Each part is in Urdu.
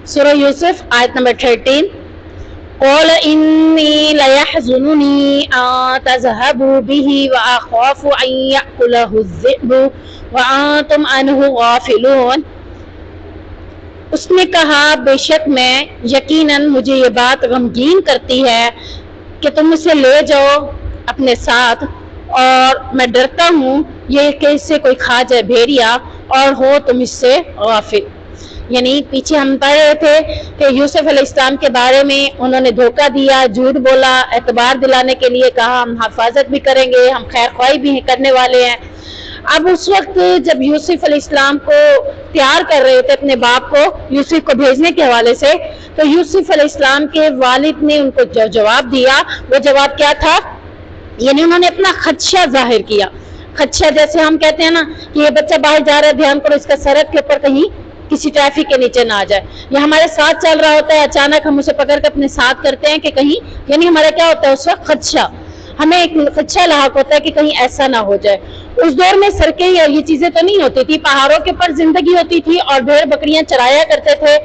سورہ یوسف آیت نمبر 13. قال إني ليحزنني أن تذهبوا به وأخاف أن يأكله الذئب وأنتم عنه غافلون. اس نے کہا بے شک میں یقیناً مجھے یہ بات غمگین کرتی ہے کہ تم اسے لے جاؤ اپنے ساتھ، اور میں ڈرتا ہوں یہ کہ اس سے کوئی کھا جائے بھیڑیا اور ہو تم اس سے غافل. یعنی پیچھے ہم پڑھ رہے تھے کہ یوسف علیہ السلام کے بارے میں انہوں نے دھوکہ دیا، جھوٹ بولا، اعتبار دلانے کے لیے کہا ہم حفاظت بھی کریں گے، ہم خیر خواہی بھی کرنے والے ہیں. اب اس وقت جب یوسف علیہ السلام کو تیار کر رہے تھے اپنے باپ کو یوسف کو بھیجنے کے حوالے سے، تو یوسف علیہ السلام کے والد نے ان کو جو جواب دیا وہ جواب کیا تھا؟ یعنی انہوں نے اپنا خدشہ ظاہر کیا. خدشہ جیسے ہم کہتے ہیں نا کہ یہ بچہ باہر جا رہا ہے، دھیان کرو اس کا سڑک کے اوپر کہیں کسی ٹریفک کے نیچے نہ آ جائے، یا ہمارے ساتھ چل رہا ہوتا ہے اچانک ہم اسے پکڑ کے اپنے ساتھ کرتے ہیں کہ کہیں، یعنی ہمارا کیا ہوتا ہے اس وقت خدشہ، ہمیں ایک خدشہ لاحق ہوتا ہے کہ کہیں ایسا نہ ہو جائے. اس دور میں سڑکیں یا یہ چیزیں تو نہیں ہوتی تھی، پہاڑوں کے اوپر زندگی ہوتی تھی اور بھیڑ بکریاں چرایا کرتے تھے،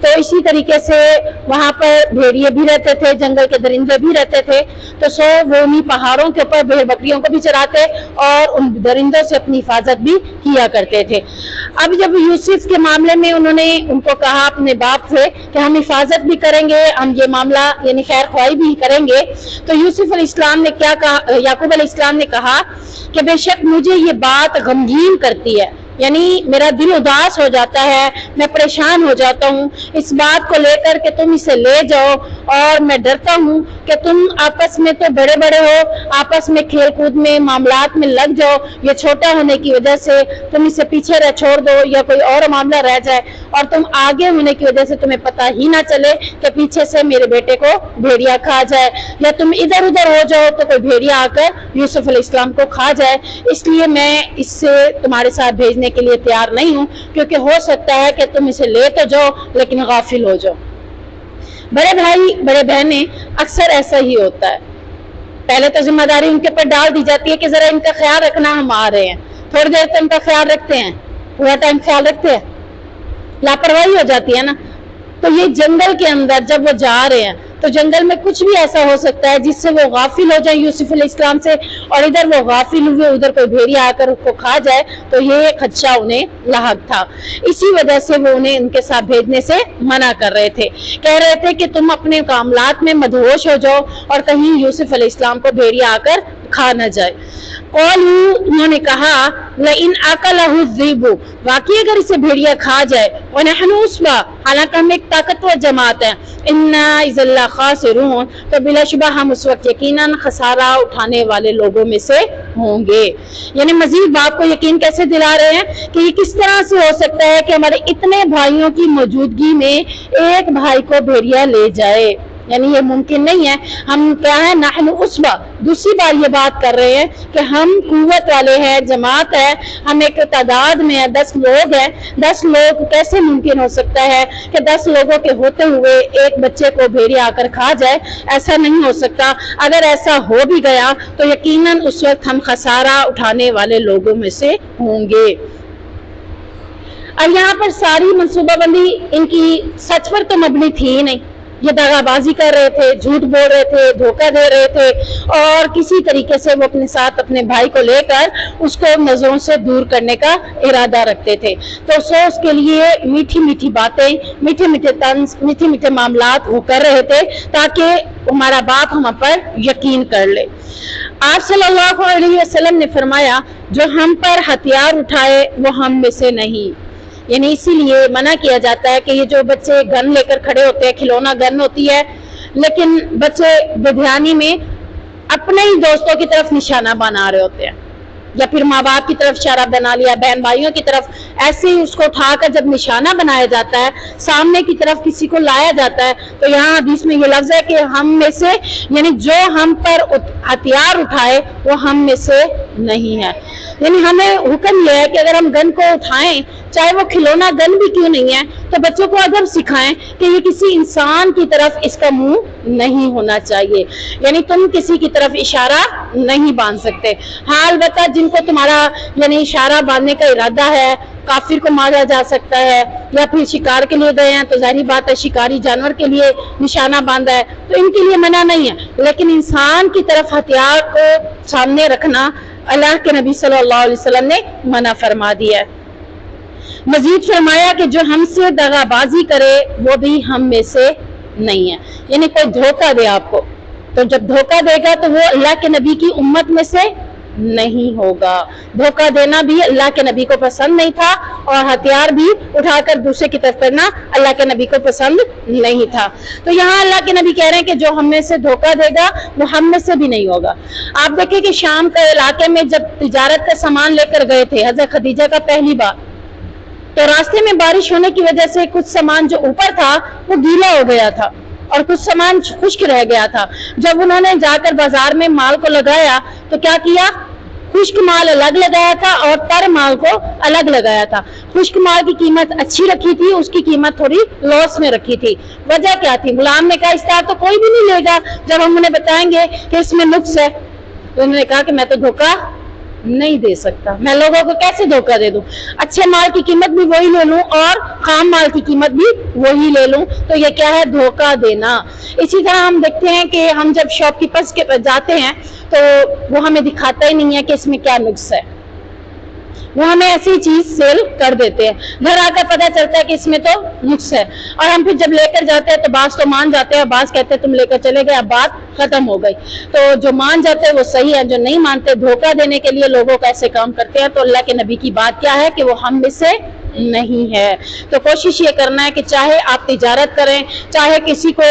تو اسی طریقے سے وہاں پر بھیڑیے بھی رہتے تھے، جنگل کے درندے بھی رہتے تھے، تو وہ انہیں پہاڑوں کے اوپر بھیڑ بکریوں کو بھی چراتے اور ان درندوں سے اپنی حفاظت بھی کیا کرتے تھے. اب جب یوسف کے معاملے میں انہوں نے ان کو کہا اپنے باپ سے کہ ہم حفاظت بھی کریں گے، ہم یہ معاملہ یعنی خیر خواہی بھی کریں گے، تو یوسف علیہ السلام نے کیا کہا؟ یعقوب علیہ السلام نے کہا کہ بے شک مجھے یہ بات غمگین کرتی ہے، یعنی میرا دل اداس ہو جاتا ہے، میں پریشان ہو جاتا ہوں اس بات کو لے کر کہ تم اسے لے جاؤ، اور میں ڈرتا ہوں کہ تم آپس میں تو بڑے بڑے ہو، آپس میں کھیل کود میں معاملات میں لگ جاؤ، یہ چھوٹا ہونے کی وجہ سے تم اسے پیچھے چھوڑ دو یا کوئی اور معاملہ رہ جائے، اور تم آگے ہونے کی وجہ سے تمہیں پتہ ہی نہ چلے کہ پیچھے سے میرے بیٹے کو بھیڑیا کھا جائے، یا تم ادھر ادھر ہو جاؤ تو کوئی بھیڑیا آ کر یوسف علیہ السلام کو کھا جائے. اس لیے میں اس سے تمہارے ساتھ بھیجنے کے لیے تیار نہیں ہوں، کیونکہ ہو سکتا ہے کہ تم اسے لے تو جاؤ لیکن غافل ہو جاؤ. بڑے بھائی بڑے بہنیں اکثر ایسا ہی ہوتا ہے، پہلے تو ذمہ داری ان کے پر ڈال دی جاتی ہے کہ ذرا ان کا خیال رکھنا، ہم آ رہے ہیں، تھوڑی دیر تو ان کا خیال رکھتے ہیں، پورا ٹائم خیال رکھتے ہیں، لاپرواہی ہو جاتی ہے نا. تو یہ جنگل کے اندر جب وہ جا رہے ہیں تو جنگل میں کچھ بھی ایسا ہو سکتا ہے جس سے وہ غافل ہو جائے یوسف علیہ السلام سے، اور ادھر وہ غافل ہوئے ادھر کوئی بھیڑیا آ کر اس کو کھا جائے، تو یہ خدشہ انہیں لاحق تھا. اسی وجہ سے وہ انہیں ان کے ساتھ بھیجنے سے منع کر رہے تھے، کہہ رہے تھے کہ تم اپنے معاملات میں مدہوش ہو جاؤ اور کہیں یوسف علیہ السلام کو بھیڑیا آ کر کھا نہ جائے. قالوا انہوں نے کہا لئن اکلہ الذئب، واقعی اگر اسے بھیڑیا کھا جائے، ونحن عصبہ، حالانکہ ہم ایک طاقتور جماعت ہیں، انا اذا لخاسرون، تو بلا شبہ ہم اس وقت یقیناً خسارہ اٹھانے والے لوگوں میں سے ہوں گے. یعنی مزید باپ کو یقین کیسے دلا رہے ہیں کہ یہ کس طرح سے ہو سکتا ہے کہ ہمارے اتنے بھائیوں کی موجودگی میں ایک بھائی کو بھیڑیا لے جائے، یعنی یہ ممکن نہیں ہے. ہم کیا ہے؟ نحن عصبہ، دوسری بار یہ بات کر رہے ہیں کہ ہم قوت والے ہیں، جماعت ہے، ہم ایک تعداد میں ہیں، 10 لوگ ہیں. 10 لوگ کیسے ممکن ہو سکتا ہے کہ 10 لوگوں کے ہوتے ہوئے ایک بچے کو بھیڑیا آ کر کھا جائے؟ ایسا نہیں ہو سکتا. اگر ایسا ہو بھی گیا تو یقیناً اس وقت ہم خسارہ اٹھانے والے لوگوں میں سے ہوں گے. اب یہاں پر ساری منصوبہ بندی ان کی سچ پر تو مبنی تھی ہی نہیں، یہ دغا بازی کر رہے تھے، جھوٹ بول رہے تھے، دھوکہ دے رہے تھے، اور کسی طریقے سے وہ اپنے ساتھ اپنے بھائی کو لے کر اس کو نظروں سے دور کرنے کا ارادہ رکھتے تھے. تو اس کے لیے میٹھی میٹھی باتیں، میٹھے میٹھے طنز، میٹھے میٹھے معاملات وہ کر رہے تھے تاکہ ہمارا باپ ہم پر یقین کر لے. آپ صلی اللہ علیہ وسلم نے فرمایا جو ہم پر ہتھیار اٹھائے وہ ہم میں سے نہیں، یعنی اسی لیے منع کیا جاتا ہے کہ یہ جو بچے گن لے کر کھڑے ہوتے ہیں، کھلونا گن ہوتی ہے، لیکن بچے بدھیانی میں اپنے ہی دوستوں کی طرف نشانہ بنا رہے ہوتے ہیں، یا پھر ماں باپ کی طرف اشارہ بنا لیا، بہن بھائیوں کی طرف، ایسے ہی اس کو اٹھا کر جب نشانہ بنایا جاتا ہے، سامنے کی طرف کسی کو لایا جاتا ہے، تو یہاں حدیث میں یہ لفظ ہے کہ ہم میں سے، یعنی جو ہم پر ہتھیار اٹھائے وہ ہم میں سے نہیں ہے. یعنی ہمیں حکم یہ ہے کہ اگر ہم گن کو اٹھائیں، چاہے وہ کھلونا گن بھی کیوں نہیں ہے، تو بچوں کو ادب سکھائیں کہ یہ کسی انسان کی طرف اس کا منہ نہیں ہونا چاہیے، یعنی تم کسی کی طرف اشارہ نہیں باندھ سکتے. ہاں البتہ جن کو تمہارا یعنی اشارہ باندھنے کا ارادہ ہے، کافر کو مارا جا سکتا ہے، یا پھر شکار کے لیے گئے ہیں تو ظاہری بات ہے شکاری جانور کے لیے نشانہ باندھا ہے تو ان کے لیے منع نہیں ہے، لیکن انسان کی طرف ہتھیار کو سامنے رکھنا اللہ کے نبی صلی اللہ علیہ وسلم نے منع فرما دیا ہے۔ مزید فرمایا کہ جو ہم سے دغا بازی کرے وہ بھی ہم میں سے نہیں ہے، یعنی کوئی دھوکہ دے آپ کو، تو جب دھوکہ دے گا تو وہ اللہ کے نبی کی امت میں سے نہیں ہوگا۔ دھوکہ دینا بھی اللہ کے نبی کو پسند نہیں تھا، اور ہتھیار بھی اٹھا کر دوسرے کی طرف کرنا اللہ کے نبی کو پسند نہیں تھا۔ تو یہاں اللہ کے نبی کہہ رہے ہیں کہ جو ہم میں سے دھوکہ دے گا وہ ہم میں سے بھی نہیں ہوگا۔ آپ دیکھیں کہ شام کے علاقے میں جب تجارت کا سامان لے کر گئے تھے حضرت خدیجہ کا پہلی بار، تو راستے میں بارش ہونے کی وجہ سے کچھ سامان جو اوپر تھا وہ گیلا ہو گیا تھا اور کچھ سامان خشک رہ گیا تھا۔ جب انہوں نے جا کر بازار میں مال کو لگایا تو کیا کیا؟ خشک مال الگ لگایا تھا اور تر مال کو الگ لگایا تھا۔ خشک مال کی قیمت اچھی رکھی تھی، اس کی قیمت تھوڑی لاس میں رکھی تھی۔ وجہ کیا تھی؟ غلام نے کہا اس طرح تو کوئی بھی نہیں لے گا جب ہم انہیں بتائیں گے کہ اس میں نقص ہے۔ تو انہوں نے کہا کہ میں تو دھوکہ نہیں دے سکتا، میں لوگوں کو کیسے دھوکہ دے دوں؟ اچھے مال کی قیمت بھی وہی لے لوں اور خام مال کی قیمت بھی وہی لے لوں، تو یہ کیا ہے؟ دھوکہ دینا۔ اسی طرح ہم دیکھتے ہیں کہ ہم جب شاپ کیپرز کے پاس جاتے ہیں تو وہ ہمیں دکھاتا ہی نہیں ہے کہ اس میں کیا نقص ہے، وہ ہمیں ایسی چیز سیل کر دیتے ہیں، گھر آ کر پتہ چلتا ہے کہ اس میں تو نقص ہے، اور ہم پھر جب لے کر جاتے ہیں تو بعض تو مان جاتے ہیں، بعض کہتے ہیں تم لے کر چلے گئے اب بات ختم ہو گئی۔ تو جو مان جاتے ہیں وہ صحیح ہے، جو نہیں مانتے دھوکہ دینے کے لیے لوگوں کو ایسے کام کرتے ہیں، تو اللہ کے نبی کی بات کیا ہے کہ وہ ہم میں سے نہیں ہے۔ تو کوشش یہ کرنا ہے کہ چاہے آپ تجارت کریں، چاہے کسی کو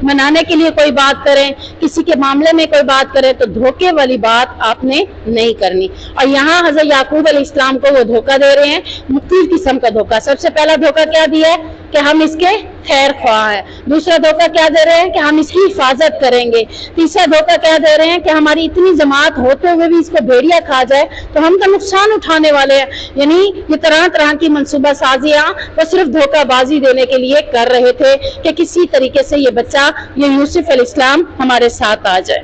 منانے کے لیے کوئی بات کریں، کسی کے معاملے میں کوئی بات کریں، تو دھوکے والی بات آپ نے نہیں کرنی۔ اور یہاں حضرت یعقوب علیہ السلام کو وہ دھوکہ دے رہے ہیں، مختلف قسم کا دھوکہ۔ سب سے پہلا دھوکہ کیا دیا ہے کہ ہم اس کے خیر خواہ ہیں۔ دوسرا دھوکہ کیا دے رہے ہیں کہ ہم اس کی حفاظت کریں گے۔ تیسرا دھوکہ کیا دے رہے ہیں کہ ہماری اتنی جماعت ہوتے ہوئے بھی اس کو بھیڑیا کھا جائے تو ہم تو نقصان اٹھانے والے ہیں۔ یعنی یہ طرح طرح کی منصوبہ سازیاں وہ صرف دھوکہ بازی دینے کے لیے کر رہے تھے کہ کسی طریقے سے یہ بچہ، یہ یوسف علیہ السلام ہمارے ساتھ آ جائے۔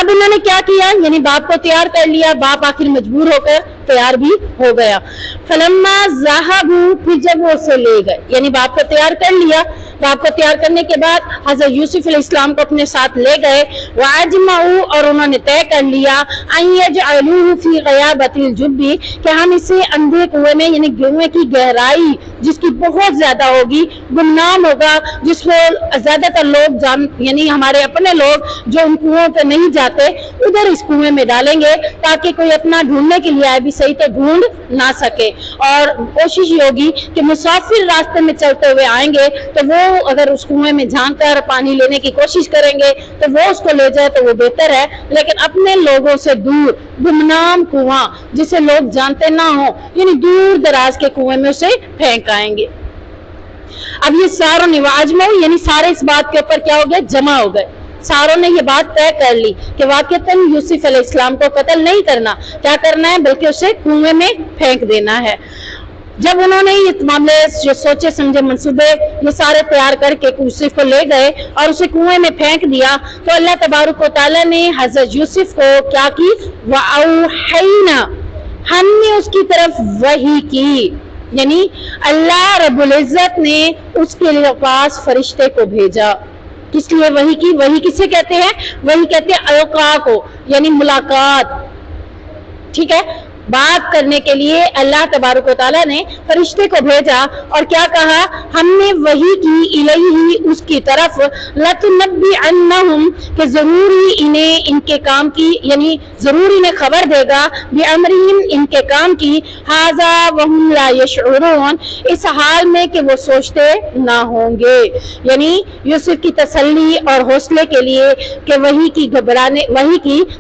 اب انہوں نے کیا کیا؟ یعنی باپ کو تیار کر لیا، باپ آخر مجبور ہو کر تیار بھی ہو گیا۔ فلما ذهبوا، پھر جب وہ اسے لے گئے، یعنی باپ کو تیار کر لیا، باپ کو تیار کرنے کے بعد حضرت یوسف علیہ السلام کو اپنے ساتھ لے گئے۔ واجمعوا، اور انہوں نے طے کر لیا، ان یجعلوه فی غیابۃ الجب، کہ ہم اسے اندھے کنویں میں، یعنی کنویں کی گہرائی جس کی بہت زیادہ ہوگی، گمنام ہوگا، جس کو زیادہ تر لوگ یعنی ہمارے اپنے لوگ جو ان کنویں پہ نہیں جاتے ادھر اس کنویں میں ڈالیں گے تاکہ کوئی اپنا ڈھونڈنے کے لیے آئے بھی صحیح تو ڈھونڈ نہ سکے۔ اور کوشش یہ ہوگی کہ مسافر راستے میں چلتے ہوئے آئیں گے تو وہ اگر اس کنویں میں جھانک کر پانی لینے کی کوشش کریں گے تو وہ اس کو لے جائے تو وہ بہتر ہے، لیکن اپنے لوگوں سے دور گمنام کنواں جسے لوگ جانتے نہ ہوں، یعنی دور دراز کے کنویں میں اسے پھینک آئیں گے۔ اب یہ ساروں نے واجمعوا، یعنی سارے اس بات کے اوپر کیا ہو گئے؟ جمع ہو گئے۔ ساروں نے یہ بات طے کر لی کہ واقعتاً یوسف علیہ السلام کو قتل نہیں کرنا، کیا کرنا ہے بلکہ اسے کنویں میں پھینک دینا ہے۔ جب انہوں نے یہ معاملے جو سوچے سمجھے منصوبے یہ سارے تیار کر کے یوسف کو لے گئے اور اسے کنویں میں پھینک دیا، تو اللہ تبارک و تعالیٰ نے حضرت یوسف کو کیا کی؟ وَأَوْحَيْنَا، ہم نے اس کی طرف وحی کی، یعنی اللہ رب العزت نے اس کے پاس فرشتے کو بھیجا۔ کس لیے وحی کی؟ وحی کسے کہتے ہیں؟ وحی کہتے ہیں القاء کو، یعنی ملاقات، ٹھیک ہے، بات کرنے کے لیے اللہ تبارک و تعالیٰ نے فرشتے کو بھیجا اور کیا کہا؟ ہم نے وحی کی الیہ، اس کی طرف، لَتُنَبِّئَنَّهُمْ، کہ ضروری انہیں ان کے کام کی، یعنی ضرور انہیں خبر دے گا، بِأَمْرِهِمْ، ان کے کام کی، هَذَا وَهُمْ لَا يَشْعُرُونَ، اس حال میں کہ وہ سوچتے نہ ہوں گے۔ یعنی یوسف کی تسلی اور حوصلے کے لیے کہ وحی کی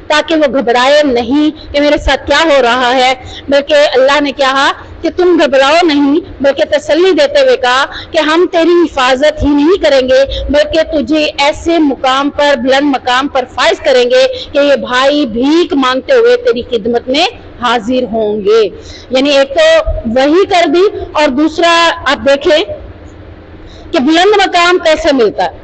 تاکہ وہ گھبرائے نہیں کہ میرے ساتھ کیا ہو رہا ہے، بلکہ اللہ نے کہا کہ تم گھبراؤ نہیں، بلکہ تسلی دیتے ہوئے کہا کہ ہم تیری حفاظت ہی نہیں کریں گے بلکہ تجھے ایسے مقام پر، بلند مقام پر فائز کریں گے کہ یہ بھائی بھیک مانگتے ہوئے تیری خدمت میں حاضر ہوں گے۔ یعنی ایک تو وحی کر دی اور دوسرا آپ دیکھیں کہ بلند مقام کیسے ملتا ہے۔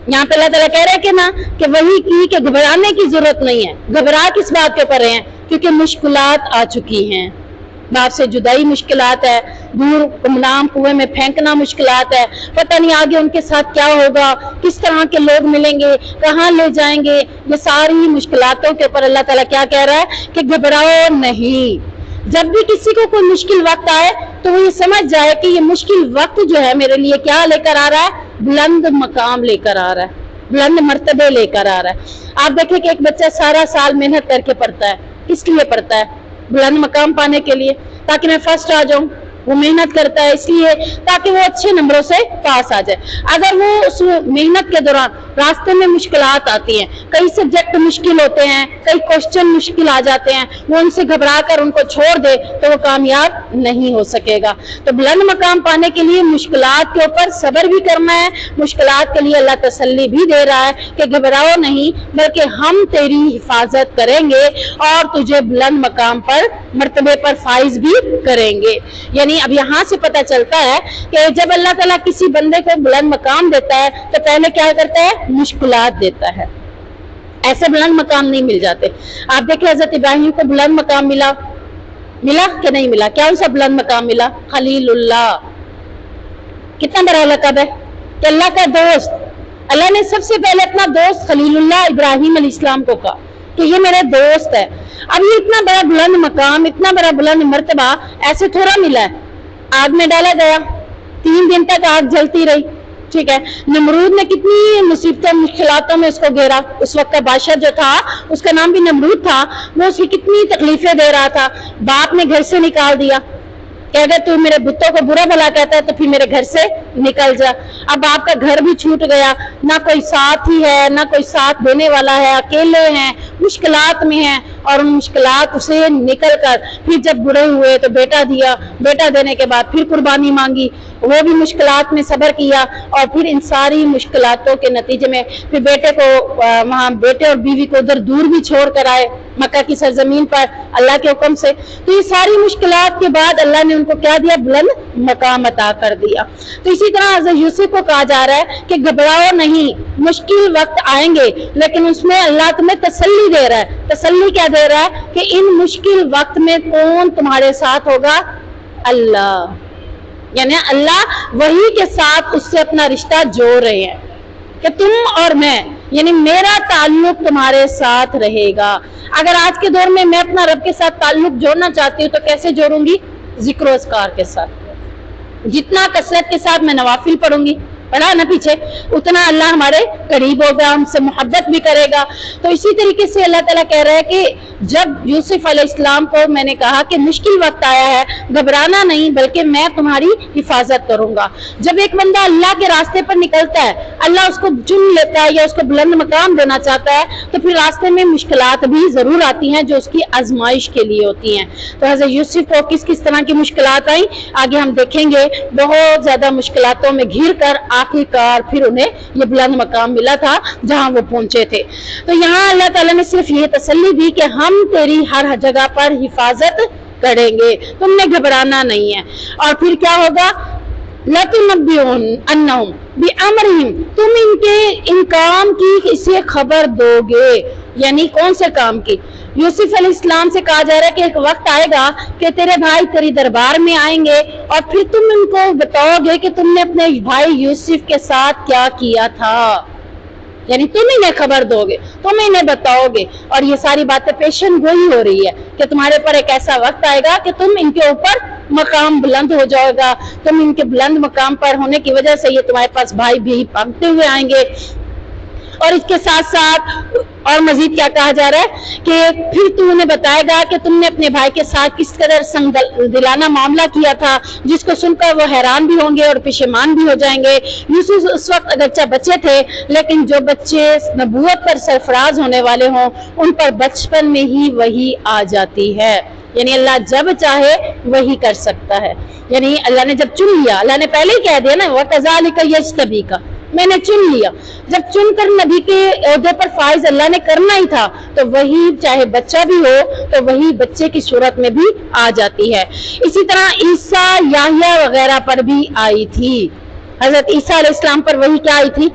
یہاں پہ اللہ تعالیٰ کہہ رہے کہ نا کہ وحی کی کہ گھبرانے کی ضرورت نہیں ہے۔ گھبرا کس بات کے اوپر ہیں؟ کیونکہ مشکلات آ چکی ہیں. باپ سے جدائی مشکلات ہے, دور گمنام کنویں میں پھینکنا مشکلات ہے, پتہ نہیں آگے ان کے ساتھ کیا ہوگا, کس طرح کے لوگ ملیں گے, کہاں لے جائیں گے. یہ ساری مشکلاتوں کے اوپر اللہ تعالیٰ کیا کہہ رہا ہے کہ گھبراؤ نہیں. جب بھی کسی کو کوئی مشکل وقت آئے تو وہ یہ سمجھ جائے کہ یہ مشکل وقت جو ہے میرے لیے کیا لے کر آ رہا ہے, بلند مقام لے کر آ رہا ہے, بلند مرتبے لے کر آ رہا ہے. آپ دیکھیں کہ ایک بچہ سارا سال محنت کر کے پڑھتا ہے, کس لیے پڑھتا ہے؟ بلند مقام پانے کے لیے, تاکہ میں فرسٹ آ جاؤں. وہ محنت کرتا ہے اس لیے تاکہ وہ اچھے نمبروں سے پاس آ جائے. اگر وہ اس محنت کے دوران راستے میں مشکلات آتی ہیں, کئی سبجیکٹ مشکل ہوتے ہیں, کئی کوشچن مشکل آ جاتے ہیں, وہ ان سے گھبرا کر ان کو چھوڑ دے تو وہ کامیاب نہیں ہو سکے گا. تو بلند مقام پانے کے لیے مشکلات کے اوپر صبر بھی کرنا ہے. مشکلات کے لیے اللہ تسلی بھی دے رہا ہے کہ گھبراؤ نہیں, بلکہ ہم تیری حفاظت کریں گے اور تجھے بلند مقام پر مرتبے پر فائز بھی کریں گے. یعنی اب یہاں سے پتہ چلتا ہے کہ جب اللہ تعالیٰ کسی بندے کو بلند مقام دیتا ہے تو پہلے کیا کرتا ہے؟ مشکلات دیتا ہے. ایسے بلند مقام نہیں مل جاتے. آپ دیکھیں حضرت ابراہیم کو بلند مقام ملا کہ نہیں ملا؟ کیا ان سے بلند مقام ملا؟ خلیل اللہ. کتنا بڑا لقب ہے کہ اللہ کا دوست. اللہ نے سب سے پہلے اپنا دوست خلیل اللہ ابراہیم علیہ السلام کو کہا کہ یہ میرے دوست ہے. اب یہ اتنا بڑا بلند مقام, اتنا بڑا بلند مرتبہ ایسے تھوڑا ملا ہے. آگ میں ڈالا گیا, 3 دن تک آگ جلتی رہی, ٹھیک ہے. نمرود نے کتنی مصیبتوں مشکلاتوں میں اس کو گھیرا. اس وقت کا بادشاہ جو تھا اس کا نام بھی نمرود تھا, وہ اس کی کتنی تکلیفیں دے رہا تھا. باپ نے گھر سے نکال دیا کہ اگر تو میرے بتوں کو برا بھلا کہتا ہے تو پھر میرے گھر سے نکل جا. اب آپ کا گھر بھی چھوٹ گیا, نہ کوئی ساتھ ہی ہے, نہ کوئی ساتھ دینے والا ہے, اکیلے ہیں, مشکلات میں ہیں. اور ان مشکلات سے نکل کر پھر جب بڑے ہوئے تو بیٹا دیا, بیٹا دینے کے بعد پھر قربانی مانگی, وہ بھی مشکلات میں صبر کیا, اور پھر ان ساری مشکلاتوں کے نتیجے میں پھر بیٹے کو وہاں بیٹے اور بیوی کو ادھر دور بھی چھوڑ کر آئے مکہ کی سرزمین پر اللہ کے حکم سے. تو یہ ساری مشکلات کے بعد اللہ نے ان کو کیا دیا؟ بلند مقام عطا کر دیا. تو اسی طرح حضرت یوسف کو کہا جا رہا ہے کہ گھبراؤ نہیں, مشکل وقت آئیں گے لیکن اس میں اللہ تمہیں تسلی دے رہا ہے. تسلی کیا دے رہا ہے کہ ان مشکل وقت میں کون تمہارے ساتھ ہوگا؟ اللہ. یعنی اللہ وہی کے ساتھ اس سے اپنا رشتہ جوڑ رہے ہیں کہ تم اور میں, یعنی میرا تعلق تمہارے ساتھ رہے گا. اگر آج کے دور میں اپنا رب کے ساتھ تعلق جوڑنا چاہتی ہوں تو کیسے جوڑوں گی؟ ذکر و اذکار کے ساتھ. جتنا کثرت کے ساتھ میں نوافل پڑھوں گی, پڑھا نا پیچھے, اتنا اللہ ہمارے قریب ہوگا, ہم سے محبت بھی کرے گا. تو اسی طریقے سے اللہ تعالیٰ کہہ رہا ہے کہ جب یوسف علیہ السلام کو میں نے کہا کہ مشکل وقت آیا ہے, گھبرانا نہیں بلکہ میں تمہاری حفاظت کروں گا. جب ایک بندہ اللہ کے راستے پر نکلتا ہے, اللہ اس کو چن لیتا ہے یا اس کو بلند مقام دینا چاہتا ہے, تو پھر راستے میں مشکلات بھی ضرور آتی ہیں جو اس کی آزمائش کے لیے ہوتی ہیں. تو حضرت یوسف کو کس کس طرح کی مشکلات آئیں آگے ہم دیکھیں گے. بہت زیادہ مشکلاتوں میں گھر کر آخرکار پھر انہیں یہ بلند مقام ملا تھا جہاں وہ پہنچے تھے. تو یہاں اللہ تعالیٰ نے صرف یہ تسلی دی کہ ہم تیری ہر جگہ پر حفاظت کریں گے, تم نے گھبرانا نہیں ہے. اور پھر کیا ہوگا؟ لَتُنَبِّئُنَّهُم بِأَمْرِهِمْ, تم ان کام کی اسے خبر دو گے. یعنی کون سے کام کی؟ یوسف علیہ السلام سے کہا جا رہا ہے کہ ایک وقت آئے گا کہ تیرے بھائی تیری دربار میں آئیں گے اور پھر تم ان کو بتاؤ گے کہ تم نے اپنے بھائی یوسف کے ساتھ کیا کیا تھا. یعنی تم انہیں خبر دو گے, تم انہیں بتاؤ گے. اور یہ ساری باتیں پیشن گوئی ہو رہی ہے کہ تمہارے پر ایک ایسا وقت آئے گا کہ تم ان کے اوپر مقام بلند ہو جائے گا. تم ان کے بلند مقام پر ہونے کی وجہ سے یہ تمہارے پاس بھائی بھی پھانکتے ہوئے آئیں گے. اور اس کے ساتھ ساتھ اور مزید کیا کہا جا رہا ہے کہ پھر تو انہیں بتائے گا کہ تم نے اپنے بھائی کے ساتھ کس قدر سنگ دلانہ معاملہ کیا تھا, جس کو سن کر وہ حیران بھی ہوں گے اور پشیمان بھی ہو جائیں گے. یوسف اس وقت اگرچہ بچے تھے لیکن جو بچے نبوت پر سرفراز ہونے والے ہوں ان پر بچپن میں ہی وہی آ جاتی ہے. یعنی اللہ جب چاہے وہی کر سکتا ہے. یعنی اللہ نے جب چن لیا, اللہ نے پہلے ہی کہہ دیا نا وَكَذَلِكَ يَجْتَبِيكَ, میں نے چن لیا. جب چن کر نبی کے عہدے پر فائز اللہ نے کرنا ہی تھا تو وہی چاہے بچہ بھی ہو تو وہی بچے کی صورت میں بھی آ جاتی ہے. اسی طرح عیسیٰ یحییٰ وغیرہ پر بھی آئی تھی. حضرت عیسیٰ علیہ السلام پر وہی کیا آئی تھی؟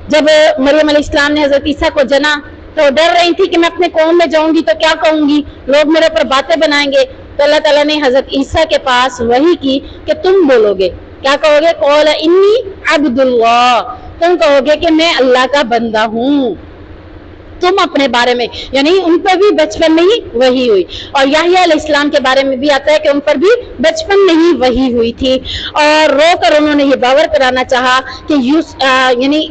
جب مریم علیہ السلام نے حضرت عیسیٰ کو جنا تو ڈر رہی تھی کہ میں اپنے قوم میں جاؤں گی تو کیا کہوں گی, لوگ میرے اوپر باتیں بنائیں گے. تو اللہ تعالیٰ نے حضرت عیسیٰ کے پاس وحی کی کہ تم بولو گے, کیا کہو گے؟ قول انی عبد اللہ, تم کہو گے کہ میں اللہ کا بندہ ہوں. تم اپنے بارے میں, یعنی ان پر بھی بچپن میں ہی وحی ہوئی. اور یحییٰ علیہ السلام کے بارے میں بھی آتا ہے کہ ان پر بھی بچپن میں ہی وحی ہوئی تھی, اور رو کر انہوں نے یہ باور کرانا چاہا کہ یعنی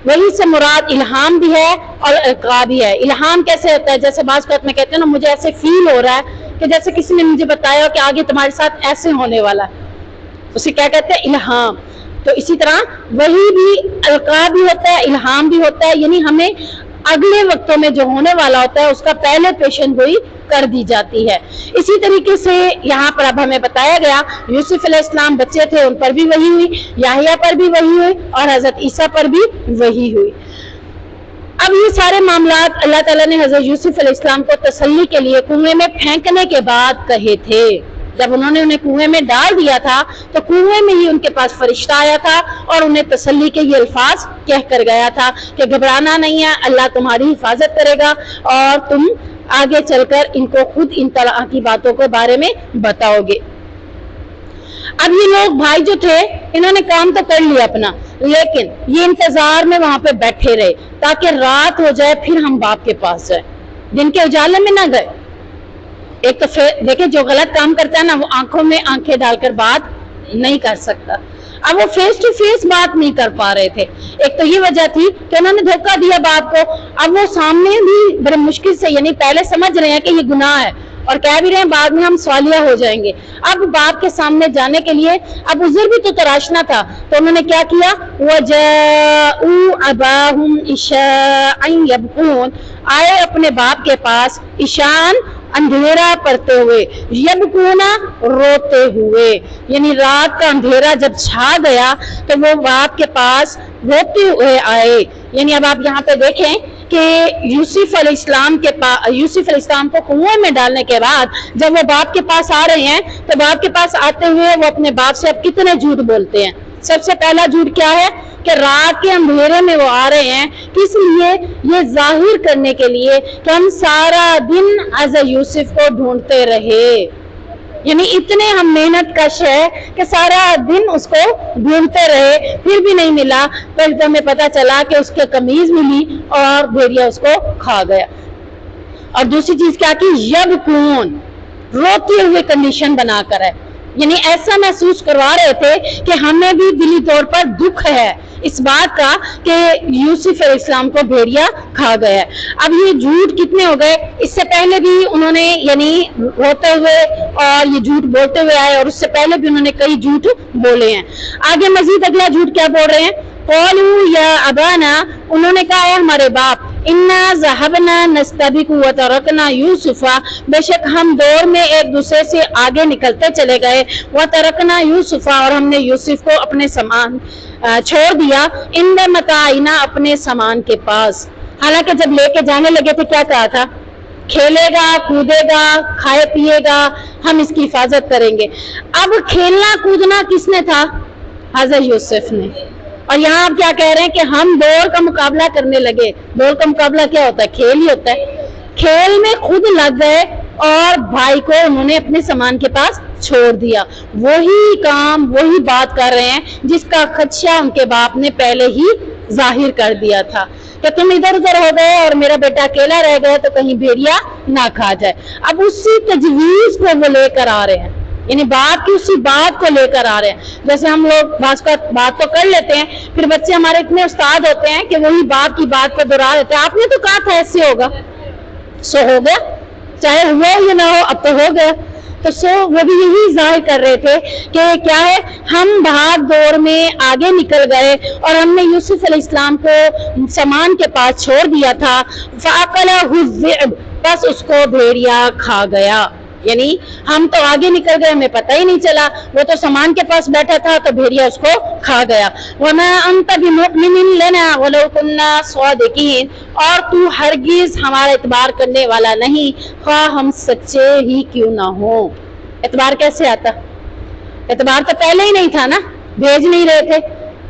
وہی سے مراد الہام بھی ہے اور القاء بھی ہے. الہام کیسے ہوتا ہے؟ جیسے بعض وقت میں کہتے ہیں نا, مجھے ایسے فیل ہو رہا ہے کہ جیسے کسی نے مجھے بتایا کہ آگے تمہارے ساتھ ایسے ہونے والا ہے, اسے کیا کہتے ہیں؟ الہام. تو اسی طرح وہی بھی القاء بھی ہوتا ہے, الہام بھی ہوتا ہے, یعنی ہمیں اگلے وقتوں میں جو ہونے والا ہوتا ہے اس کا پہلے پیشن گوئی کر دی جاتی ہے. اسی طریقے سے یہاں پر اب ہمیں بتایا گیا یوسف علیہ السلام بچے تھے, ان پر بھی وحی ہوئی, یحییٰ پر بھی وحی ہوئی, اور حضرت عیسیٰ پر بھی وحی ہوئی. اب یہ سارے معاملات اللہ تعالیٰ نے حضرت یوسف علیہ السلام کو تسلی کے لیے کنویں میں پھینکنے کے بعد کہے تھے. جب انہوں نے انہیں کنویں میں ڈال دیا تھا تو کنویں میں ہی ان کے پاس فرشتہ آیا تھا اور انہیں تسلی کے یہ الفاظ کہہ کر گیا تھا کہ گھبرانا نہیں ہے, اللہ تمہاری حفاظت کرے گا اور تم آگے چل کر ان کو خود ان طرح کی باتوں کے بارے میں بتاؤ گے. اب یہ لوگ بھائی جو تھے انہوں نے کام تو کر لیا اپنا, لیکن یہ انتظار میں وہاں پہ بیٹھے رہے تاکہ رات ہو جائے پھر ہم باپ کے پاس جائیں, دن کے اجالے میں نہ گئے. ایک تو دیکھیں جو غلط کام کرتا ہے نا, وہ آنکھوں میں آنکھیں ڈال کر بات نہیں کر سکتا. اب وہ فیس ٹو فیس بات نہیں کر پا رہے تھے. ایک تو یہ وجہ تھی کہ انہوں نے دھوکہ دیا باپ کو. اب وہ سامنے بھی بڑے مشکل سے, یعنی پہلے سمجھ رہے ہیں کہ یہ گناہ ہے اور کہہ بھی رہے ہیں بعد میں ہم سوالیہ ہو جائیں گے. اب باپ کے سامنے جانے کے لیے اب عذر بھی تو تراشنا تھا, تو انہوں نے کیا کیا؟ وَجَاءُوا أَبَاهُمْ عِشَاءً يَبْكُونَ, آئے اپنے باپ کے پاس عشاءً اندھیرا پڑتے ہوئے, یبکونا روتے ہوئے, یعنی رات کا اندھیرا جب چھا گیا تو وہ باپ کے پاس روتے ہوئے آئے. یعنی اب آپ یہاں پہ دیکھیں کہ یوسف علیہ السلام کو کنویں میں ڈالنے کے بعد جب وہ باپ کے پاس آ رہے ہیں تو باپ کے پاس آتے ہوئے وہ اپنے باپ سے اب کتنے جھوٹ بولتے ہیں. سب سے پہلا جھوٹ کیا ہے کہ رات کے اندھیرے میں وہ آ رہے ہیں, کس لیے؟ یہ ظاہر کرنے کے لیے کہ ہم سارا دن حضرت یوسف کو ڈھونڈتے رہے, یعنی اتنے ہم محنت کش ہے کہ سارا دن اس کو ڈھونڈتے رہے پھر بھی نہیں ملا. پھر تو ہمیں پتا چلا کہ اس کے قمیض ملی اور بھیڑیا اس کو کھا گیا. اور دوسری چیز کیا کی؟ یبکون, روتے ہوئے کنڈیشن بنا کر ہے, یعنی ایسا محسوس کروا رہے تھے کہ ہمیں بھی دلی طور پر دکھ ہے اس بات کا کہ یوسف علیہ السلام کو بھیڑیا کھا گیا. اب یہ جھوٹ کتنے ہو گئے؟ اس سے پہلے بھی انہوں نے یعنی روتے ہوئے اور یہ جھوٹ بولتے ہوئے آئے, اور اس سے پہلے بھی انہوں نے کئی جھوٹ بولے ہیں. آگے مزید اگلا جھوٹ کیا بول رہے ہیں؟ قالوا یا ابانا, انہوں نے کہا ہے ہمارے باپ, انا ذهبنا نستبق وترکنا یوسف, بے شک ہم دور میں ایک دوسرے سے آگے نکلتے چلے گئے, وترکنا یوسف, اور ہم نے یوسف کو اپنے سامان چھوڑ دیا, عند متاعنا, اپنے سامان کے پاس. حالانکہ جب لے کے جانے لگے تھے کیا کہا تھا؟ کھیلے گا, کودے گا, کھائے پیے گا, ہم اس کی حفاظت کریں گے. اب کھیلنا کودنا کس نے تھا؟ حضرت یوسف نے. اور یہاں آپ کیا کہہ رہے ہیں کہ ہم دور کا مقابلہ کرنے لگے. دور کا مقابلہ کیا ہوتا ہے؟ کھیل ہی ہوتا ہے. کھیل میں خود لگ گئے اور بھائی کو انہوں نے اپنے سامان کے پاس چھوڑ دیا. وہی کام, وہی بات کر رہے ہیں جس کا خدشہ ان کے باپ نے پہلے ہی ظاہر کر دیا تھا کہ تم ادھر ادھر ہو گئے اور میرا بیٹا اکیلا رہ گیا تو کہیں بھیڑیا نہ کھا جائے. اب اسی تجویز کو وہ لے کر آ رہے ہیں, یعنی باپ کی اسی بات کو لے کر آ رہے ہیں. جیسے ہم لوگ بات تو کر لیتے ہیں, پھر بچے ہمارے اتنے استاد ہوتے ہیں کہ وہی باپ کی بات کو دہرا دیتے ہیں. آپ نے تو کہا تھا ایسے ہوگا, سو ہو گیا, چاہے ہوا یا نہ ہو, اب تو ہو گیا. تو وہ بھی یہی ظاہر کر رہے تھے کہ کیا ہے, ہم بھاگ دور میں آگے نکل گئے اور ہم نے یوسف علیہ السلام کو سامان کے پاس چھوڑ دیا تھا. فَأَكَلَهُ الذِّئْبُ, بس اس کو بھیڑیا کھا گیا. یعنی ہم تو آگے نکل گئے, ہمیں پتہ ہی نہیں چلا, وہ تو سامان کے پاس بیٹھا تھا تو بھیڑیا اس کو کھا گیا. وَمَا أَنْتَ بِمُؤْمِنٍ لَنَا وَلَوْ كُنَّا صَادِقِينَ, اور تو ہرگز ہمارا اعتبار کرنے والا نہیں خواہ ہم سچے ہی کیوں نہ ہوں. اعتبار کیسے آتا؟ اعتبار تو پہلے ہی نہیں تھا نا, بھیج نہیں رہے تھے.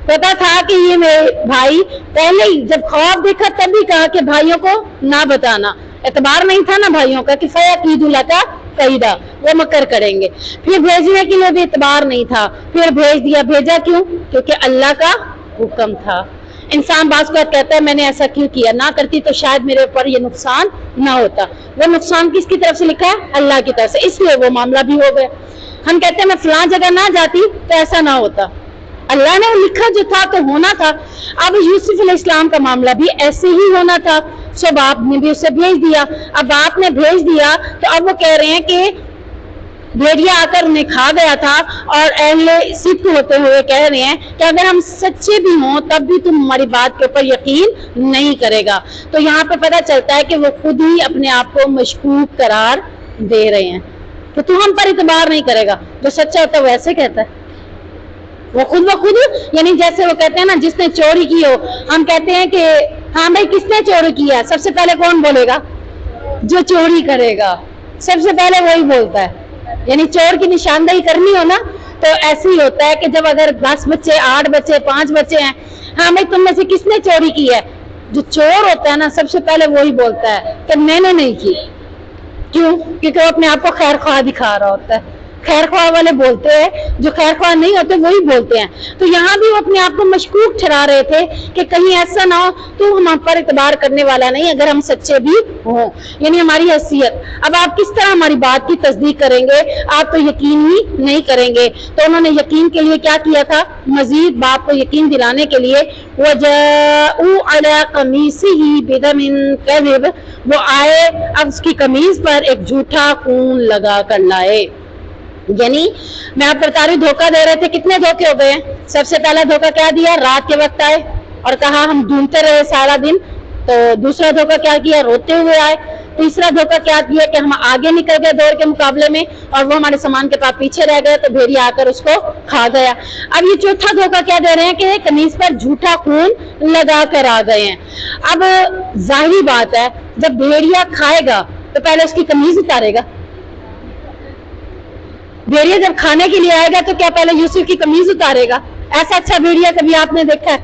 پتا تھا کہ یہ میرے بھائی، پہلے ہی جب خواب دیکھا تب بھی کہا کہ بھائیوں کو نہ بتانا، اعتبار نہیں تھا نا بھائیوں کا کہ فیاقید لکا قیدا، وہ مکر کریں گے. پھر بھیجنے کے لیے بھی اعتبار نہیں تھا، پھر بھیج دیا. بھیجا کیوں؟ کیونکہ اللہ کا حکم تھا. انسان بعض کو کہتا ہے میں نے ایسا کیوں کیا، نہ کرتی تو شاید میرے اوپر یہ نقصان نہ ہوتا. وہ نقصان کس کی طرف سے لکھا ہے؟ اللہ کی طرف سے، اس لیے وہ معاملہ بھی ہو گیا. ہم کہتے ہیں میں فلاں جگہ نہ جاتی تو ایسا نہ ہوتا، اللہ نے لکھا جو تھا تو ہونا تھا. اب یوسف علیہ السلام کا معاملہ بھی ایسے ہی ہونا تھا. سو باپ نے بھی اسے بھیج دیا. اب باپ نے بھیج دیا تو اب وہ کہہ رہے ہیں کہ بھیڑیا آ کر انہیں کھا گیا تھا، اور اہل صدق ہوتے ہوئے کہہ رہے ہیں کہ اگر ہم سچے بھی ہوں تب بھی تم ہماری بات کے اوپر یقین نہیں کرے گا. تو یہاں پہ پتہ چلتا ہے کہ وہ خود ہی اپنے آپ کو مشکوک قرار دے رہے ہیں کہ تو ہم پر اعتبار نہیں کرے گا. جو سچا ہوتا ہے وہ ایسے کہتا ہے، وہ خود یعنی جیسے وہ کہتے ہیں نا جس نے چوری کی ہو، ہم کہتے ہیں کہ ہاں بھائی کس نے چوری کی ہے، سب سے پہلے کون بولے گا؟ جو چوری کرے گا سب سے پہلے وہی بولتا ہے. یعنی چور کی نشاندہی کرنی ہو نا تو ایسے ہی ہوتا ہے کہ جب اگر 10 بچے 8 بچے 5 بچے ہیں، ہاں بھائی تم میں سے کس نے چوری کی ہے، جو چور ہوتا ہے نا سب سے پہلے وہی بولتا ہے کہ میں نے نہیں کی. کیوں؟ کیونکہ وہ اپنے آپ کو خیر خواہ دکھا رہا ہوتا ہے. خیر خواہ والے بولتے ہیں، جو خیر خواہ نہیں ہوتے وہی بولتے ہیں. تو یہاں بھی وہ اپنے آپ کو مشکوک ٹھہرا رہے تھے کہ کہیں ایسا نہ ہو تو ہم پر اعتبار کرنے والا نہیں اگر ہم سچے بھی ہوں، یعنی ہماری حیثیت. اب آپ کس طرح ہماری بات کی تصدیق کریں گے؟ آپ تو یقین ہی نہیں کریں گے. تو انہوں نے یقین کے لیے کیا کیا تھا؟ مزید باپ کو یقین دلانے کے لیے وَجَاءُوا عَلَىٰ قَمِيصِهِ بِدَمٍ كَذِبٍ، وہ آئے اب اس کی قمیص پر ایک جھوٹا خون لگا کر لائے. یعنی میں آپ بتا رہی دھوکہ دے رہے تھے. کتنے دھوکے ہو گئے ہیں؟ سب سے پہلا دھوکہ کیا دیا؟ رات کے وقت آئے اور کہا ہم ڈھونڈتے رہے سارا دن. تو دوسرا دھوکہ کیا کیا؟ روتے ہوئے آئے. تیسرا دھوکہ کیا دیا کہ ہم آگے نکل گئے دور کے مقابلے میں اور وہ ہمارے سامان کے پاس پیچھے رہ گئے تو بھیڑیا آ کر اس کو کھا گیا. اب یہ چوتھا دھوکہ کیا دے رہے ہیں کہ قمیص پر جھوٹا خون لگا کر آ گئے ہیں. اب ظاہری بات ہے جب بھیڑیا کھائے گا تو پہلے اس کی قمیص اتارے گا. بھیڑیا جب کھانے کے لیے آئے گا تو کیا پہلے یوسف کی قمیض اتارے گا؟ ایسا اچھا بھیڑیا کبھی آپ نے دیکھا ہے؟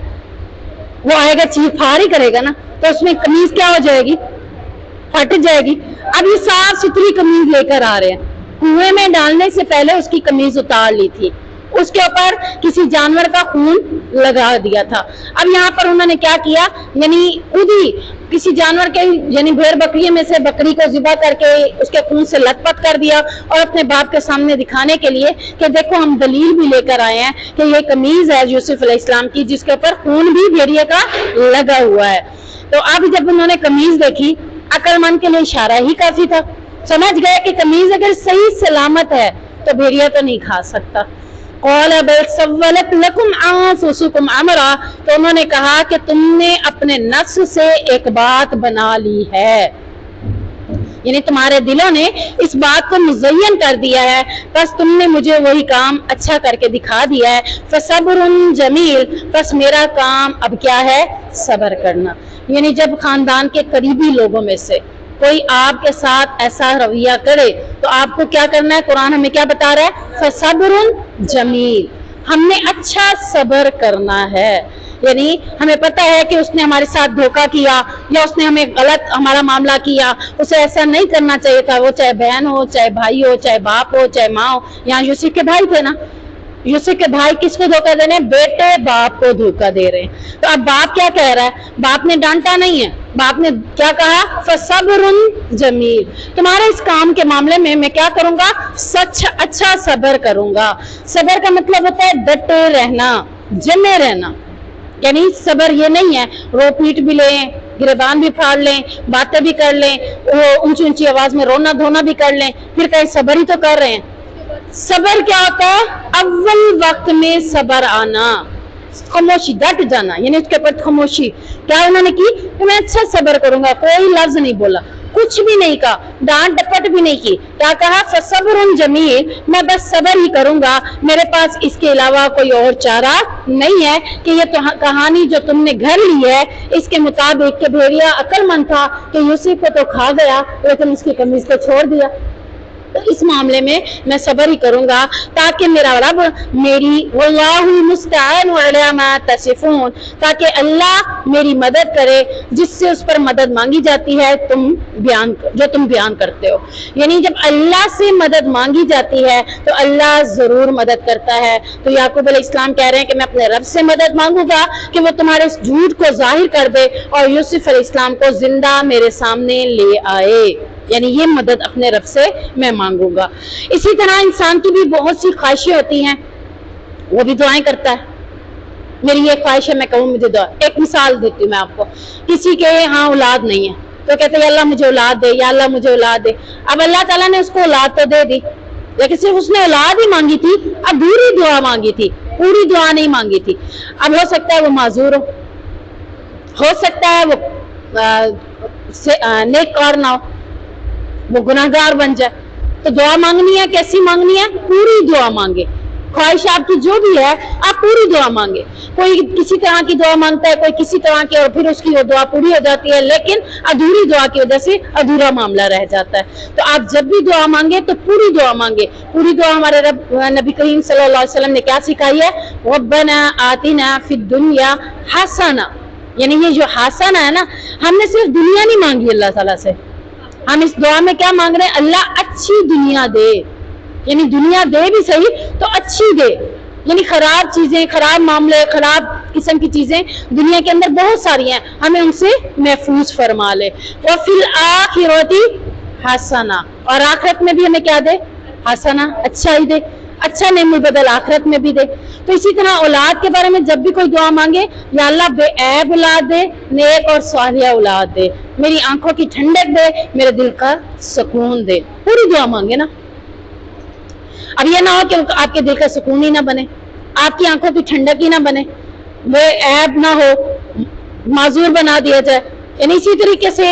وہ آئے گا چیخ پھاڑ ہی کرے گا نا، تو اس میں قمیض کیا ہو جائے گی؟ پھٹ جائے گی. اب یہ صاف ستھری قمیض لے کر آ رہے ہیں. کنویں میں ڈالنے سے پہلے اس کی قمیض اتار لی تھی، اس کے اوپر کسی جانور کا خون لگا دیا تھا. اب یہاں پر انہوں نے کیا کیا؟ یعنی خود ہی کسی جانور کے یعنی بھیڑ بکری میں سے بکری کو ذبح کر کے اس کے خون سے لت پت کر دیا اور اپنے باپ کے سامنے دکھانے کے لیے کہ دیکھو ہم دلیل بھی لے کر آئے ہیں کہ یہ قمیض ہے یوسف علیہ السلام کی جس کے اوپر خون بھی بھیڑیے کا لگا ہوا ہے. تو اب جب انہوں نے قمیض دیکھی، عقل مند کے لیے اشارہ ہی کافی تھا. سمجھ گئے کہ قمیض اگر صحیح سلامت ہے تو بھیڑیا تو نہیں کھا سکتا. قال بل سولت لكم انفسكم امرا، تو انہوں نے کہا کہ تم نے اپنے نفس سے ایک بات بنا لی ہے، یعنی تمہارے دلوں نے اس بات کو مزین کر دیا ہے، بس تم نے مجھے وہی کام اچھا کر کے دکھا دیا ہے. فصبر جمیل، بس میرا کام اب کیا ہے؟ صبر کرنا. یعنی جب خاندان کے قریبی لوگوں میں سے کوئی آپ کے ساتھ ایسا رویہ کرے تو آپ کو کیا کرنا ہے؟ قرآن ہمیں کیا بتا رہا ہے؟ فصبر جمیل، ہم نے اچھا صبر کرنا ہے. یعنی ہمیں پتہ ہے کہ اس نے ہمارے ساتھ دھوکہ کیا یا اس نے ہمیں غلط ہمارا معاملہ کیا، اسے ایسا نہیں کرنا چاہیے تھا. وہ چاہے بہن ہو، چاہے بھائی ہو، چاہے باپ ہو، چاہے ماں ہو. یہاں یوسف کے بھائی تھے نا، یوسف کے بھائی کس کو دھوکہ دے رہے ہیں؟ بیٹے باپ کو دھوکہ دے رہے ہیں. تو اب باپ کیا کہہ رہا ہے؟ باپ نے ڈانٹا نہیں ہے، باپ نے کیا کہا؟ فصبر جمیل، تمہارے اس کام کے معاملے میں میں کیا کروں گا؟ سچ اچھا صبر کروں گا. صبر کا مطلب ہوتا ہے ڈٹے رہنا، جمے رہنا. یعنی صبر یہ نہیں ہے رو پیٹ بھی لیں، گریبان بھی پھاڑ لیں، باتیں بھی کر لیں، اونچی اونچی آواز میں رونا دھونا بھی کر لیں، پھر کہیں صبر ہی تو کر رہے ہیں. صبر کیا ہوتا ہے؟ اول وقت میں صبر آنا، خاموشی، ڈٹ جانا، یعنی اس کے اوپر خاموشی. کیا انہوں نے کی کہ میں اچھا صبر کروں گا، کوئی لفظ نہیں بولا، کچھ بھی نہیں کہا، ڈانٹ ڈپٹ بھی نہیں کی. کیا کہا؟ فصبر جمیل، میں بس صبر ہی کروں گا، میرے پاس اس کے علاوہ کوئی اور چارہ نہیں ہے. کہ یہ تو کہانی جو تم نے گھر لی ہے اس کے مطابق کہ بھیڑیا عقل مند تھا کہ یوسف کو تو کھا گیا لیکن اس کی قمیص کو چھوڑ دیا. تو اس معاملے میں میں صبر ہی کروں گا تاکہ میرا رب میری واللہ المستعان علی ما تصفون، تاکہ اللہ میری مدد کرے جس سے اس پر مدد مانگی جاتی ہے جو تم بیان کرتے ہو۔ یعنی جب اللہ سے مدد مانگی جاتی ہے تو اللہ ضرور مدد کرتا ہے۔ تو یعقوب علیہ السلام کہہ رہے ہیں کہ میں اپنے رب سے مدد مانگوں گا کہ وہ تمہارے اس جھوٹ کو ظاہر کر دے اور یوسف علیہ السلام کو زندہ میرے سامنے لے آئے، یعنی یہ مدد اپنے رب سے میں مانگوں گا۔ اسی طرح انسان کی بھی بہت سی خواہشیں ہوتی ہیں، وہ بھی دعائیں کرتا ہے۔ میری یہ خواہش ہے، میں کہوں مجھے دعا۔ ایک مثال دیتی ہوں میں آپ کو، کسی کے ہاں اولاد نہیں ہے تو کہتے ہیں یا اللہ مجھے اولاد دے، یا اللہ مجھے اولاد دے۔ اب اللہ تعالیٰ نے اس کو اولاد تو دے دی، لیکن صرف اس نے اولاد ہی مانگی تھی، ادھوری دعا مانگی تھی، پوری دعا نہیں مانگی تھی۔ اب ہو سکتا ہے وہ معذور ہو سکتا ہے وہ نیک کار نہ ہو، وہ گناہگار بن جائے۔ تو دعا مانگنی ہے، کیسی مانگنی ہے؟ پوری دعا مانگے۔ خواہش آپ کی جو بھی ہے آپ پوری دعا مانگے۔ کوئی کسی طرح کی دعا مانگتا ہے، کوئی کسی طرح کی، اور پھر اس کی وہ دعا پوری ہو جاتی ہے، لیکن ادھوری دعا کی وجہ سے ادھورا معاملہ رہ جاتا ہے۔ تو آپ جب بھی دعا مانگے تو پوری دعا مانگے۔ پوری دعا ہمارے نبی کریم صلی اللہ علیہ وسلم نے کیا سکھائی ہے؟ ربنا آتنا فی الدنیا حسنہ، یعنی یہ جو حسنہ ہے نا، ہم نے صرف دنیا نہیں مانگی اللہ تعالیٰ سے، ہم اس دعا میں کیا مانگ رہے ہیں؟ اللہ اچھی دنیا دے، یعنی دنیا دے بھی صحیح تو اچھی دے، یعنی خراب چیزیں، خراب معاملے، خراب قسم کی چیزیں دنیا کے اندر بہت ساری ہیں، ہمیں ان سے محفوظ فرما لے۔ وفی الآخرۃ حسنہ، اور آخرت میں بھی ہمیں کیا دے؟ حسنہ، اچھا ہی دے، اچھا نعم البدل آخرت میں بھی دے۔ تو اسی طرح اولاد کے بارے میں جب بھی کوئی دعا مانگے، یا اللہ بے عیب اولاد دے، نیک اور صالحہ اولاد دے، میری آنکھوں کی ٹھنڈک دے، میرے دل کا سکون دے، پوری دعا مانگے نا۔ اب یہ نہ ہو کہ آپ کے دل کا سکون ہی نہ بنے، آپ کی آنکھوں کی ٹھنڈک ہی نہ بنے، وہ عیب نہ ہو، معذور بنا دیا جائے۔ یعنی اسی طریقے سے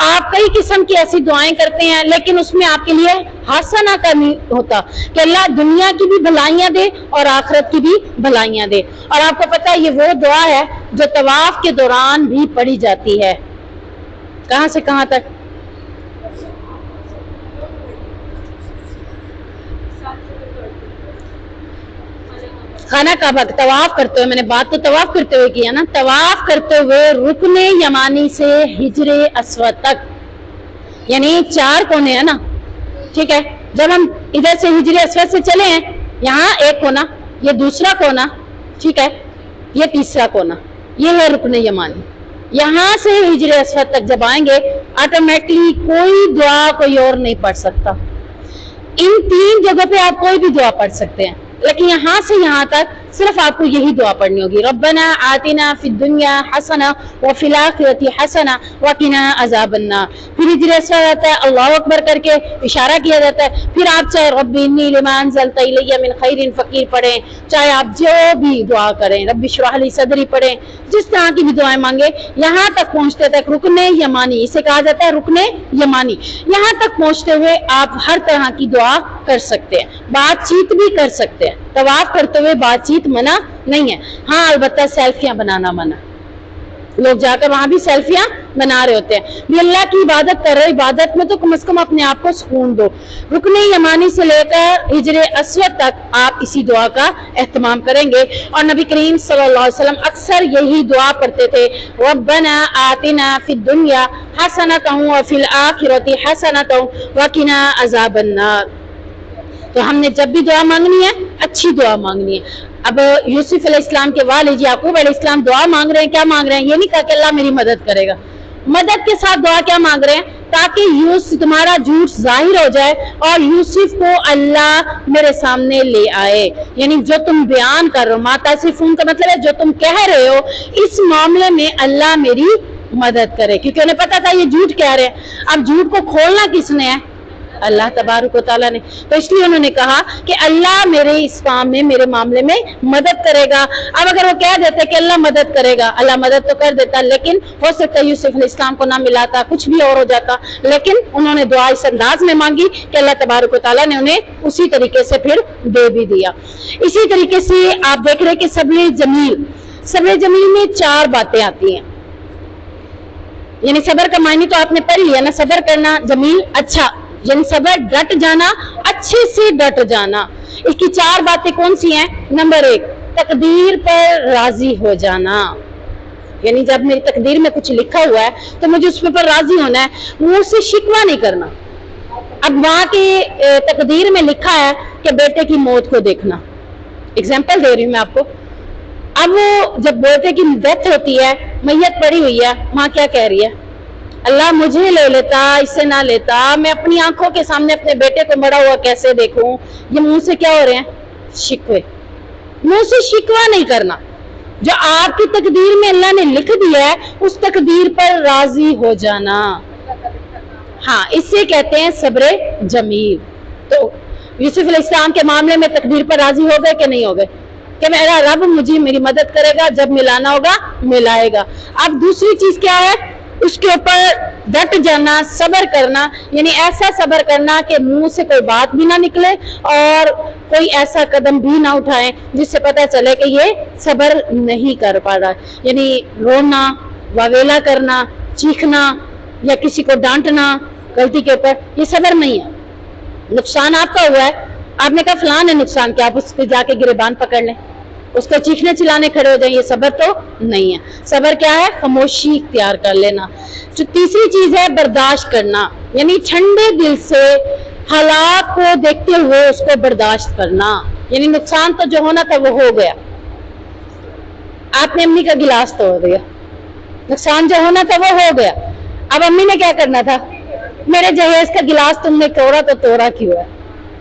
آپ کئی قسم کی ایسی دعائیں کرتے ہیں، لیکن اس میں آپ کے لیے حسنہ کا نہیں ہوتا کہ اللہ دنیا کی بھی بھلائیاں دے اور آخرت کی بھی بھلائیاں دے۔ اور آپ کو پتہ ہے یہ وہ دعا ہے جو طواف کے دوران بھی پڑھی جاتی ہے۔ کہاں سے کہاں تک؟ خانہ کعبہ طواف کرتے ہوئے، میں نے بات تو طواف کرتے ہوئے کیا نا، طواف کرتے ہوئے رکن یمانی سے ہجر اسود تک، یعنی 4 کونے ہیں نا، ٹھیک ہے؟ جب ہم ادھر سے ہجر اسود سے چلے ہیں، یہاں ایک کونا، یہ دوسرا کونا، ٹھیک ہے، یہ تیسرا کونا، یہ ہے رکن یمانی۔ یہاں سے ہجر اسود تک جب آئیں گے، آٹومیٹکلی کوئی دعا کوئی اور نہیں پڑھ سکتا۔ ان 3 جگہ پہ آپ کوئی بھی دعا پڑھ سکتے ہیں، لیکن یہاں سے یہاں تک صرف آپ کو یہی دعا پڑھنی ہوگی، ربنا آتنا فی الدنیا حسنہ وفی الآخرۃ حسنہ وقنا عذاب النار۔ پھر ہجر اسود آتا ہے، اللہ اکبر کر کے اشارہ کیا جاتا ہے، پھر آپ چاہے رب انی لما انزلت الی من خیر فقیر پڑھیں، چاہے آپ جو بھی دعا کریں، رب اشرح لی صدری پڑھیں، جس طرح کی بھی دعائیں مانگے، یہاں تک پہنچتے تک رکن یمانی، اسے کہا جاتا ہے رکن یمانی، یہاں تک پہنچتے ہوئے آپ ہر طرح کی دعا کر سکتے ہیں، بات چیت بھی کر سکتے ہیں۔ طواف کرتے ہوئے بات چیت منع نہیں ہے، ہاں البتہ سیلفیاں بنانا منع، لوگ جا کر وہاں بھی سیلفیاں بنا رہے ہوتے ہیں۔ بھی اللہ کی عبادت کر رہے، عبادت میں تو کم از کم اپنے آپ کو سکون دو۔ رکن یمانی سے لے کر ہجر اسود تک آپ اسی دعا کا اہتمام کریں گے، اور نبی کریم صلی اللہ علیہ وسلم اکثر یہی دعا پڑھتے تھے، ربنا آتنا فی الدنیا حسنۃ وفی الآخرۃ حسنۃ وقنا عذاب النار۔ تو ہم نے جب بھی دعا مانگنی ہے اچھی دعا مانگنی ہے۔ اب یوسف علیہ السلام کے والد یعقوب علیہ السلام دعا مانگ رہے ہیں، کیا مانگ رہے ہیں؟ یہ نہیں کہا کہ اللہ میری مدد کرے گا، مدد کے ساتھ دعا کیا مانگ رہے ہیں؟ تاکہ تمہارا جھوٹ ظاہر ہو جائے اور یوسف کو اللہ میرے سامنے لے آئے، یعنی جو تم بیان کر رہے ہو، ما تصفون کا مطلب ہے جو تم کہہ رہے ہو اس معاملے میں اللہ میری مدد کرے، کیونکہ انہیں پتا تھا یہ جھوٹ کہہ رہے ہیں۔ اب جھوٹ کو کھولنا کس نے ہے؟ اللہ تبارک و تعالیٰ نے، تو اس لیے انہوں نے کہا کہ اللہ میرے اس کام میں، میرے معاملے میں مدد کرے گا۔ اب اگر وہ کہہ دیتے کہ اللہ مدد کرے گا، اللہ مدد تو کر دیتا، لیکن ہو سکتا ہے یوسف علیہ السلام کو نہ ملاتا، کچھ بھی اور ہو جاتا، لیکن انہوں نے دعا اس انداز میں مانگی کہ اللہ تبارک و تعالیٰ نے انہیں اسی طریقے سے پھر دے بھی دیا۔ اسی طریقے سے آپ دیکھ رہے کہ صبر جمیل، صبر جمیل میں 4 باتیں آتی ہیں، یعنی صبر کا معنی تو آپ نے پڑھ لیا نا، صبر کرنا، جمیل اچھا، یعنی صبر ڈٹ جانا, اچھے سے ڈٹ جانا. اس کی 4 باتیں کون سی ہیں؟ نمبر 1 تقدیر پر راضی ہو جانا, یعنی جب میری تقدیر میں کچھ لکھا ہوا ہے تو مجھے اس پر راضی ہونا ہے, منہ سے شکوہ نہیں کرنا. اب وہاں کی تقدیر میں لکھا ہے کہ بیٹے کی موت کو دیکھنا, اگزامپل دے رہی ہوں میں آپ کو. اب وہ جب بیٹے کی ڈیتھ ہوتی ہے, میت پڑی ہوئی ہے, ماں کیا کہہ رہی ہے؟ اللہ مجھے لے لیتا, اس سے نہ لیتا, میں اپنی آنکھوں کے سامنے اپنے بیٹے کو مڑا ہوا کیسے دیکھوں. یہ منہ سے کیا ہو رہے ہیں؟ شکوے. منہ سے شکوہ نہیں کرنا. جو آپ کی تقدیر میں اللہ نے لکھ دیا ہے اس تقدیر پر راضی ہو جانا, ہاں اس سے کہتے ہیں صبر جمیل. تو یوسف علیہ السلام کے معاملے میں تقدیر پر راضی ہو گئے کہ نہیں ہو گئے؟ کہ میرا رب مجھے میری مدد کرے گا, جب ملانا ہوگا ملائے گا. اب دوسری چیز کیا ہے؟ اس کے اوپر ڈٹ جانا, صبر کرنا, یعنی ایسا صبر کرنا کہ منہ سے کوئی بات بھی نہ نکلے اور کوئی ایسا قدم بھی نہ اٹھائیں جس سے پتہ چلے کہ یہ صبر نہیں کر پا رہا. یعنی رونا, واویلا کرنا, چیخنا یا کسی کو ڈانٹنا غلطی کے اوپر, یہ صبر نہیں ہے. نقصان آپ کا ہوا ہے, آپ نے کہا فلان ہے نقصان, کہ آپ اس پہ جا کے گریبان پکڑ لیں, اس کو چیخنے چلانے کھڑے ہو جائیں, یہ صبر تو نہیں ہے. صبر کیا ہے؟ خاموشی اختیار کر لینا. جو تیسری چیز ہے برداشت کرنا, یعنی ٹھنڈے دل سے حالات کو دیکھتے ہوئے اس کو برداشت کرنا. یعنی نقصان تو جو ہونا تھا وہ ہو گیا, آپ نے امی کا گلاس توڑ دیا, نقصان جو ہونا تھا وہ ہو گیا. اب امی نے کیا کرنا تھا؟ میرے جہیز کا گلاس تم نے توڑا تو توڑا کیوں ہے؟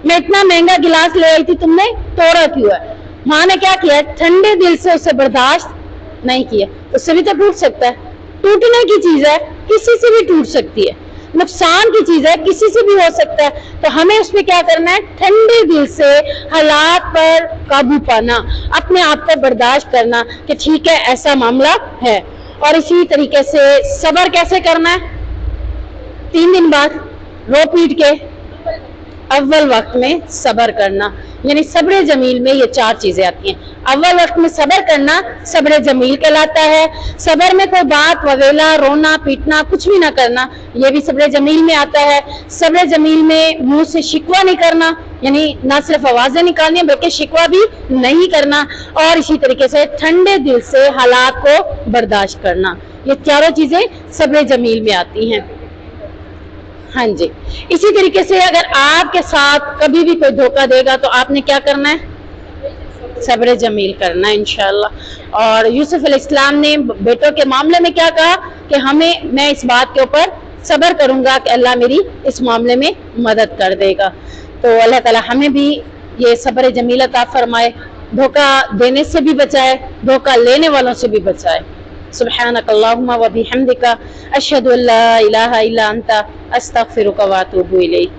میں اتنا مہنگا گلاس لے آئی تھی, تم نے توڑا کیوں ہے؟ ماں نے کیا کیا؟ ٹھنڈے دل سے اسے برداشت نہیں کیا. اس سے بھی تو ٹوٹ سکتا ہے, ٹوٹنے کی چیز ہے, کسی سے بھی ٹوٹ سکتی ہے. نقصان کی چیز ہے, کسی سے بھی ہو سکتا ہے. تو ہمیں اس میں کیا کرنا ہے؟ ٹھنڈے دل سے حالات پر قابو پانا, اپنے آپ کو برداشت کرنا کہ ٹھیک ہے ایسا معاملہ ہے. اور اسی طریقے سے صبر کیسے کرنا ہے؟ 3 دن بعد رو پیٹ کے اول وقت میں صبر کرنا. یعنی صبر جمیل میں یہ 4 چیزیں آتی ہیں. اول وقت میں صبر کرنا صبر جمیل کہلاتا ہے. صبر میں کوئی بات وویلا, رونا پیٹنا کچھ بھی نہ کرنا, یہ بھی صبر جمیل میں آتا ہے. صبر جمیل میں منہ سے شکوہ نہیں کرنا, یعنی نہ صرف آوازیں نکالنی بلکہ شکوہ بھی نہیں کرنا. اور اسی طریقے سے ٹھنڈے دل سے حالات کو برداشت کرنا. یہ 4 چیزیں صبر جمیل میں آتی ہیں. ہاں جی, اسی طریقے سے اگر آپ کے ساتھ کبھی بھی کوئی دھوکہ دے گا تو آپ نے کیا کرنا ہے؟ صبر جمیل کرنا ہے انشاءاللہ. اور یوسف علیہ السلام نے بیٹوں کے معاملے میں کیا کہا کہ میں اس بات کے اوپر صبر کروں گا کہ اللہ میری اس معاملے میں مدد کر دے گا. تو اللہ تعالی ہمیں بھی یہ صبر جمیل عطا فرمائے, دھوکہ دینے سے بھی بچائے, دھوکہ لینے والوں سے بھی بچائے. سبحانک اللہم و بحمدک اشہد ان لا الہ الا انت استغفرک و اتوب الیک.